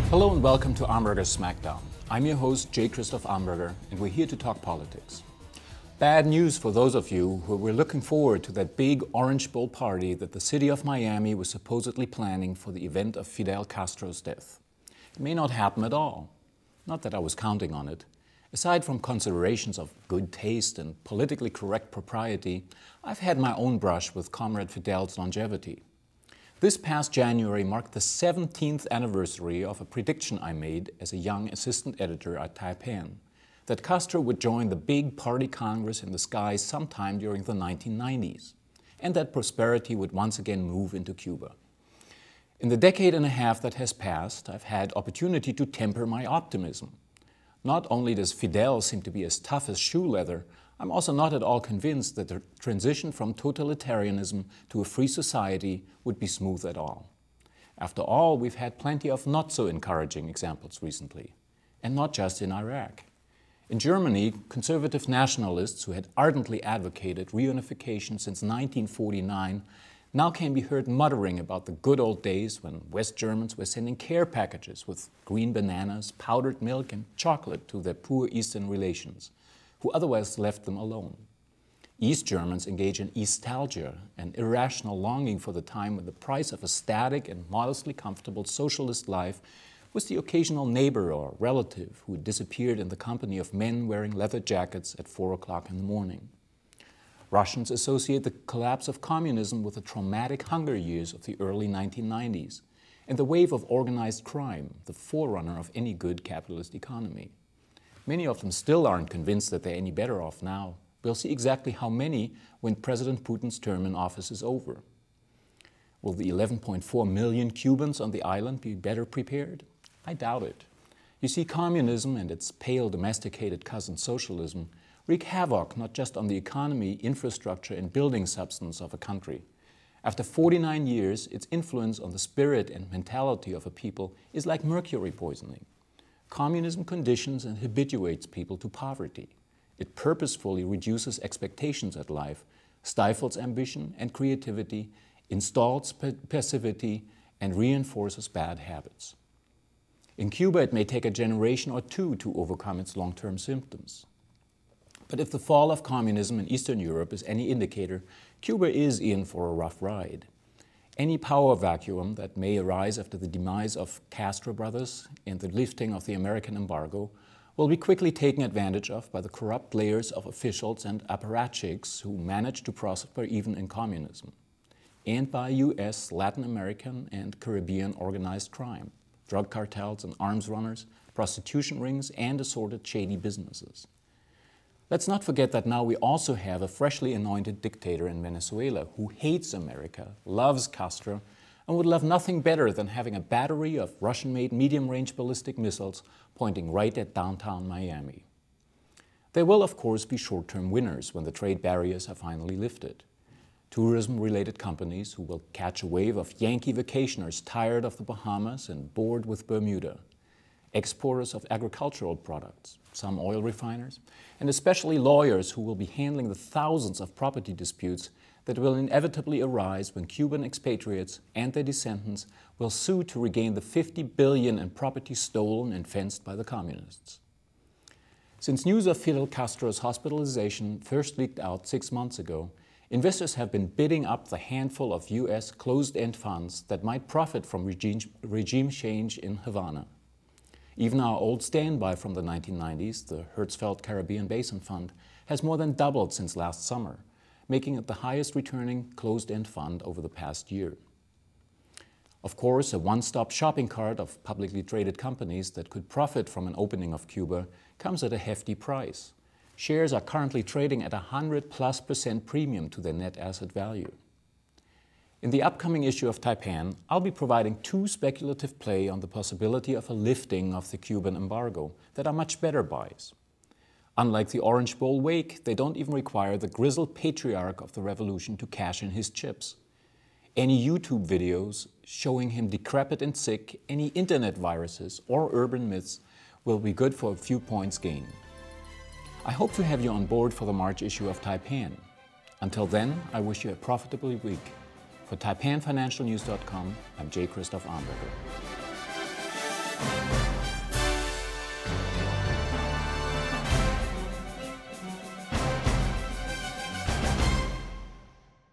Hello and welcome to Amberger's Smackdown. I'm your host, J. Christoph Amberger, and we're here to talk politics. Bad news for those of you who were looking forward to that big Orange Bowl party that the city of Miami was supposedly planning for the event of Fidel Castro's death. It may not happen at all. Not that I was counting on it. Aside from considerations of good taste and politically correct propriety, I've had my own brush with Comrade Fidel's longevity. This past January marked the 17th anniversary of a prediction I made as a young assistant editor at Taipan, that Castro would join the big party congress in the skies sometime during the 1990s, and that prosperity would once again move into Cuba. In the decade and a half that has passed, I've had opportunity to temper my optimism. Not only does Fidel seem to be as tough as shoe leather, I'm also not at all convinced that the transition from totalitarianism to a free society would be smooth at all. After all, we've had plenty of not so encouraging examples recently, and not just in Iraq. In Germany, conservative nationalists who had ardently advocated reunification since 1949 now can be heard muttering about the good old days when West Germans were sending care packages with green bananas, powdered milk and chocolate to their poor Eastern relations, who otherwise left them alone. East Germans engage in Eastalgia, an irrational longing for the time when the price of a static and modestly comfortable socialist life was the occasional neighbor or relative who had disappeared in the company of men wearing leather jackets at 4 o'clock in the morning. Russians associate the collapse of communism with the traumatic hunger years of the early 1990s and the wave of organized crime, the forerunner of any good capitalist economy. Many of them still aren't convinced that they're any better off now. We'll see exactly how many when President Putin's term in office is over. Will the 11.4 million Cubans on the island be better prepared? I doubt it. You see, communism and its pale domesticated cousin socialism wreak havoc not just on the economy, infrastructure and building substance of a country. After 49 years, its influence on the spirit and mentality of a people is like mercury poisoning. Communism conditions and habituates people to poverty. It purposefully reduces expectations at life, stifles ambition and creativity, installs passivity, and reinforces bad habits. In Cuba, it may take a generation or two to overcome its long-term symptoms. But if the fall of communism in Eastern Europe is any indicator, Cuba is in for a rough ride. Any power vacuum that may arise after the demise of Castro brothers and the lifting of the American embargo will be quickly taken advantage of by the corrupt layers of officials and apparatchiks who manage to prosper even in communism, and by US, Latin American, and Caribbean organized crime, drug cartels and arms runners, prostitution rings, and assorted shady businesses. Let's not forget that now we also have a freshly anointed dictator in Venezuela who hates America, loves Castro, and would love nothing better than having a battery of Russian-made medium-range ballistic missiles pointing right at downtown Miami. There will, of course, be short-term winners when the trade barriers are finally lifted. Tourism-related companies who will catch a wave of Yankee vacationers tired of the Bahamas and bored with Bermuda. Exporters of agricultural products, some oil refiners, and especially lawyers who will be handling the thousands of property disputes that will inevitably arise when Cuban expatriates and their descendants will sue to regain the $50 billion in property stolen and fenced by the communists. Since news of Fidel Castro's hospitalization first leaked out 6 months ago, investors have been bidding up the handful of US closed-end funds that might profit from regime change in Havana. Even our old standby from the 1990s, the Hertzfeld Caribbean Basin Fund, has more than doubled since last summer, making it the highest returning closed-end fund over the past year. Of course, a one-stop shopping cart of publicly traded companies that could profit from an opening of Cuba comes at a hefty price. Shares are currently trading at 100+% premium to their net asset value. In the upcoming issue of Taipan, I'll be providing 2 speculative plays on the possibility of a lifting of the Cuban embargo that are much better buys. Unlike the Orange Bowl wake, they don't even require the grizzled patriarch of the revolution to cash in his chips. Any YouTube videos showing him decrepit and sick, any internet viruses or urban myths will be good for a few points gained. I hope to have you on board for the March issue of Taipan. Until then, I wish you a profitable week. For TaipanFinancialNews.com, I'm J. Christoph Amberger.